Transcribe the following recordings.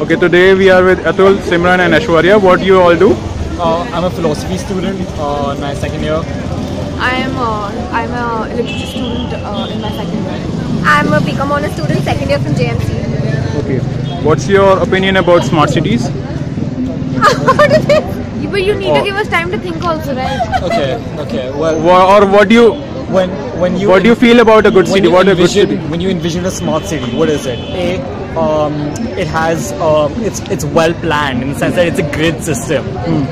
Okay, today we are with Atul, Simran and Aishwarya. What do you all do? I'm a philosophy student in my second year. I'm a literature student in my second year. I'm a BCom honors student, second year from JMC. Okay. What's your opinion about smart cities? But you need to give us time to think also, right? Okay. Well, Or what do you what do you feel about a good city? What a good city? When you envision a smart city, what is it? It has it's well planned in the sense that it's a grid system.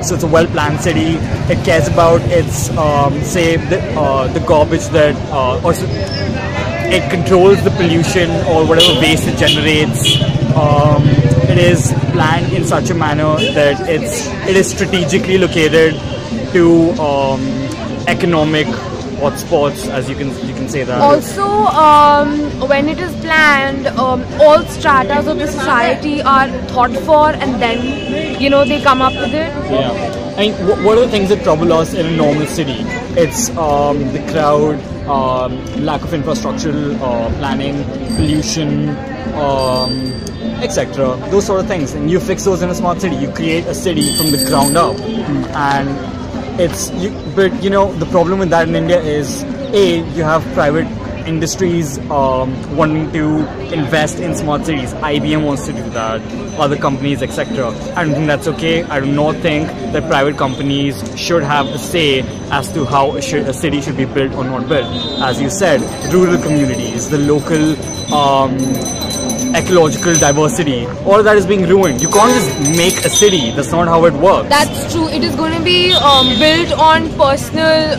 So it's a well planned city. It cares about its say the garbage that it controls the pollution or whatever waste it generates. It is planned in such a manner that it is strategically located to economic hotspots, as you can say that. Also, when it is planned, all stratas of the society are thought for, and then they come up with it. Yeah, I mean, what are the things that trouble us in a normal city? It's the crowd, lack of infrastructural planning, pollution, etc. Those sort of things, and you fix those in a smart city. You create a city from the ground up, and but the problem with that in India is you have private industries wanting to invest in smart cities. IBM wants to do that, other companies, etc. I don't think that's okay. I do not think that private companies should have a say as to how a city should be built or not built. As you said, rural communities, the local ecological diversity, all of that is being ruined. You can't just make a city. That's not how it works. That's true. It is going to be built on personal,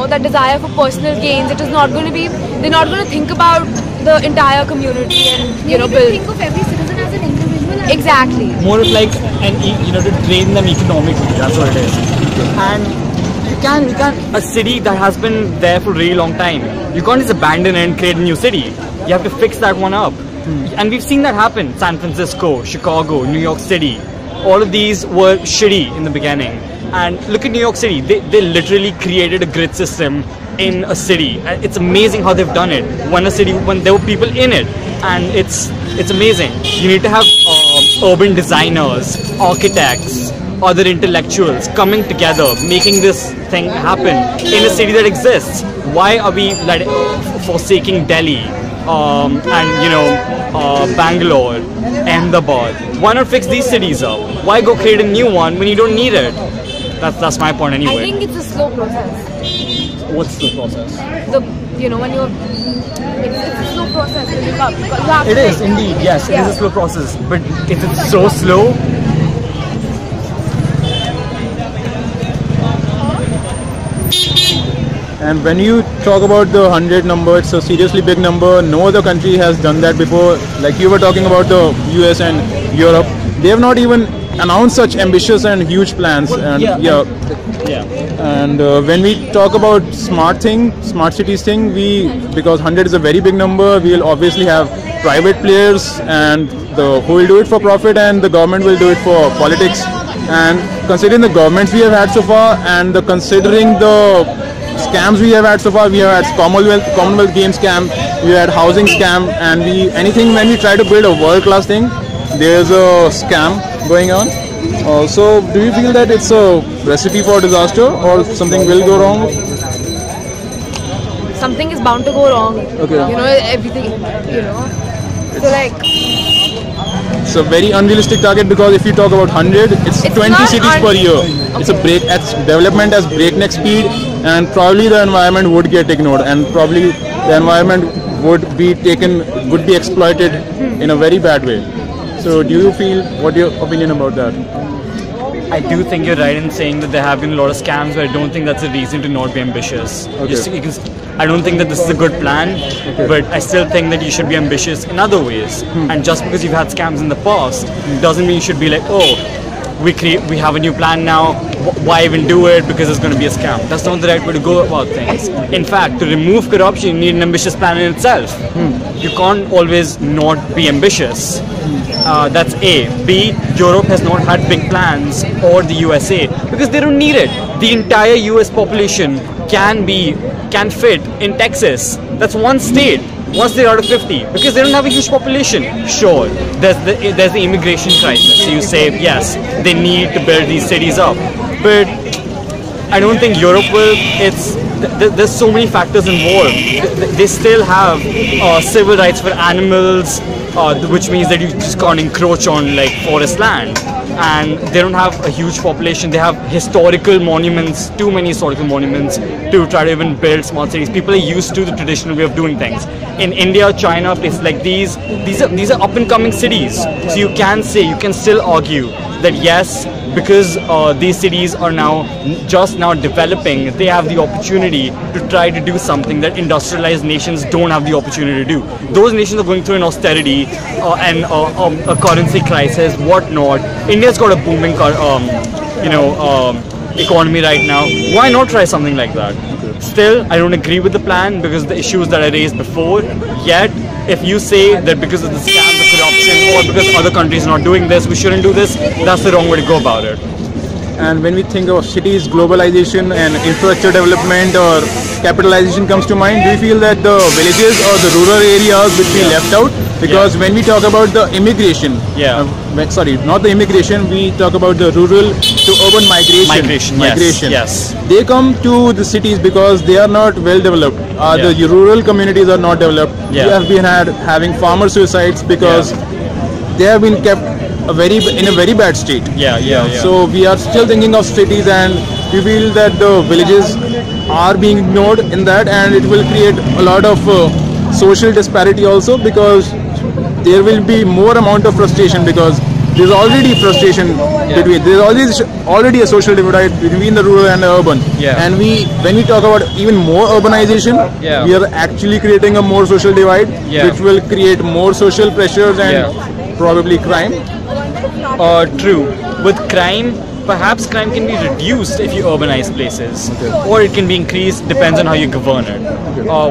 that desire for personal gains. It is not going to be. They're not going to think about the entire community and build. Think of every citizen as an individual. Exactly. More of like to train them economically. That's what it is. And you can't a city that has been there for a really long time. You can't just abandon it and create a new city. You have to fix that one up. And we've seen that happen. San Francisco, Chicago, New York City. All of these were shitty in the beginning. And look at New York City. They literally created a grid system in a city. It's amazing how they've done it. When there were people in it. And it's amazing. You need to have urban designers, architects, other intellectuals coming together, making this thing happen in a city that exists. Why are we forsaking Delhi? Bangalore, Ahmedabad. Why not fix these cities up? Why go create a new one when you don't need it? That's my point anyway. I think it's a slow process. What's the process? When you're, it's a slow process. You have it is indeed, yes, it is a slow process. But if it's so slow, And when you talk about the 100 number, it's a seriously big number. No other country has done that before. Like you were talking about the US and Europe. They have not even announced such ambitious and huge plans. And And when we talk about smart cities thing, because 100 is a very big number, we'll obviously have private players and who will do it for profit, and the government will do it for politics. And considering the governments we have had so far, and considering the scams we have had so far, we have had Commonwealth Games scam, we had housing scam, and when we try to build a world-class thing, there's a scam going on. So, do you feel that it's a recipe for disaster, or something will go wrong? Something is bound to go wrong. Okay. Everything. So it's a very unrealistic target, because if you talk about 100, it's 20 cities per year. Okay. It's development at breakneck speed, and probably the environment would get ignored, and probably the environment would be exploited in a very bad way. So do you feel, what's your opinion about that? I do think you're right in saying that there have been a lot of scams, but I don't think that's a reason to not be ambitious. Okay. I don't think that this is a good plan, but I still think that you should be ambitious in other ways. And just because you've had scams in the past doesn't mean you should be like, oh, we have a new plan now, why even do it, because it's going to be a scam. That's not the right way to go about things. In fact, to remove corruption, you need an ambitious plan in itself. You can't always not be ambitious. That's A. B. Europe has not had big plans, or the USA, because they don't need it. The entire US population can fit in Texas. That's one state. What's there out of 50? Because they don't have a huge population. Sure, there's the immigration crisis. So you say, yes, they need to build these cities up. But I don't think Europe will. There's so many factors involved. They still have civil rights for animals, which means that you just can't encroach on like forest land. And they don't have a huge population. They have historical monuments, too many historical monuments to try to even build smart cities. People are used to the traditional way of doing things. In India, China, places like these are up and coming cities. So you can still argue that yes, because these cities are just now developing, they have the opportunity to try to do something that industrialized nations don't have the opportunity to do. Those nations are going through an austerity and a currency crisis, whatnot. India's got a booming economy right now. Why not try something like that? Still, I don't agree with the plan because the issues that I raised before. Yet, if you say that because of the scam, the corruption, or because other countries are not doing this, we shouldn't do this, that's the wrong way to go about it. And when we think of cities, globalization and infrastructure development or capitalization comes to mind, do you feel that the villages or the rural areas will be left out? Because when we talk about the immigration, not the immigration, we talk about the rural to urban migration. Yes. They come to the cities because they are not well developed. The rural communities are not developed. We have been having farmer suicides because they have been kept in a very bad state. So we are still thinking of cities, and we feel that the villages are being ignored in that, and it will create a lot of social disparity also, because there will be more amount of frustration, because there's already frustration between, there's already a social divide between the rural and the urban. And when we talk about even more urbanization, we are actually creating a more social divide, which will create more social pressures and probably crime. True. With crime, perhaps crime can be reduced if you urbanize places, or it can be increased, depends on how you govern it.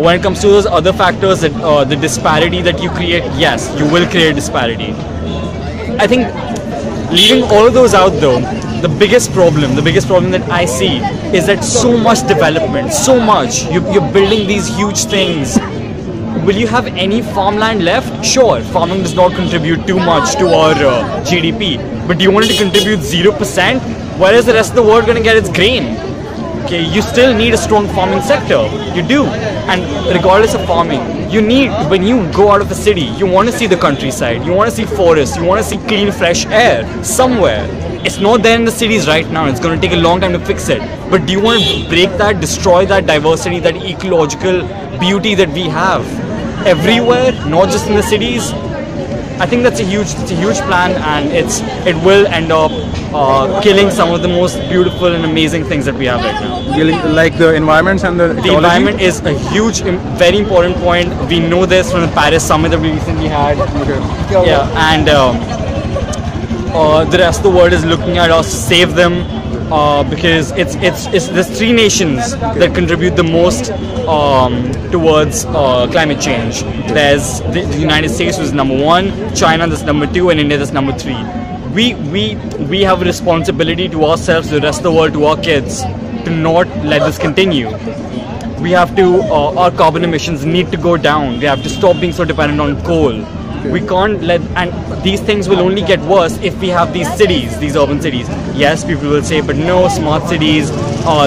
When it comes to those other factors, that the disparity that you create, yes, you will create disparity. I think leaving all of those out though, the biggest problem that I see is that so much development, so much, you're building these huge things. Will you have any farmland left? Sure, farming does not contribute too much to our GDP, but do you want it to contribute 0%? Where is the rest of the world going to get its grain? Okay, you still need a strong farming sector. You do. And regardless of farming, you need, when you go out of a city, you want to see the countryside, you want to see forests, you want to see clean, fresh air somewhere. It's not there in the cities right now. It's going to take a long time to fix it. But do you want to break that, destroy that diversity, that ecological beauty that we have everywhere, not just in the cities? I think that's a huge plan, and it will end up killing some of the most beautiful and amazing things that we have right now. Like the environments and the environment is a huge, very important point. We know this from the Paris summit that we recently had. And the rest of the world is looking at us to save them, because there's 3 nations that contribute the most towards climate change. There's the United States, which is number 1, China that's number 2, and India that's number 3. We have a responsibility to ourselves, to the rest of the world, to our kids, to not let this continue. We have to, our carbon emissions need to go down. We have to stop being so dependent on coal. We can't let, and these things will only get worse if we have these cities, these urban cities. Yes, people will say, but no, smart cities,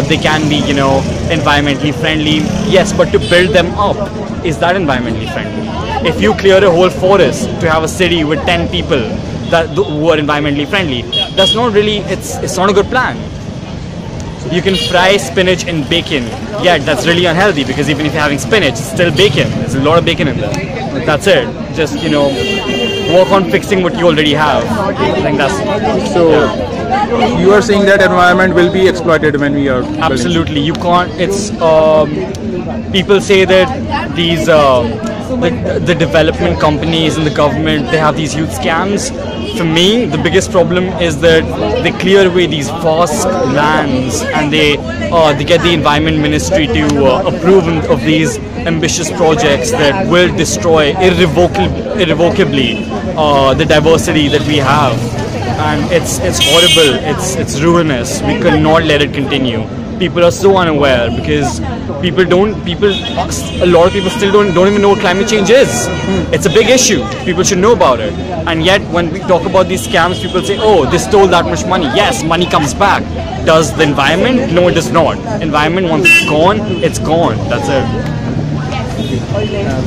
they can be, environmentally friendly. Yes, but to build them up, is that environmentally friendly? If you clear a whole forest to have a city with 10 people who are environmentally friendly, that's not really, it's not a good plan. You can fry spinach in bacon. Yeah, that's really unhealthy, because even if you're having spinach, it's still bacon. There's a lot of bacon in there. That's it. Just, work on fixing what you already have. I think that's... So, you are saying that environment will be exploited when we are... Absolutely. You can't... It's... people say that these... the development companies and the government, they have these huge scams. For me, the biggest problem is that they clear away these vast lands, and they get the environment ministry to approve of these ambitious projects that will destroy irrevocably the diversity that we have. And it's horrible. It's ruinous. We cannot let it continue. people are so unaware because a lot of people still don't even know what climate change is. It's a big issue. People should know about it. And yet when we talk about these scams, people say, oh, they stole that much money. Yes, money comes back. Does the environment? No, it does not. Environment, once it's gone, it's gone. That's it.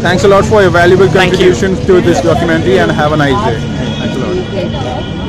Thanks a lot for your valuable Thank you. contributions to this documentary, and have a nice day. Thanks a lot.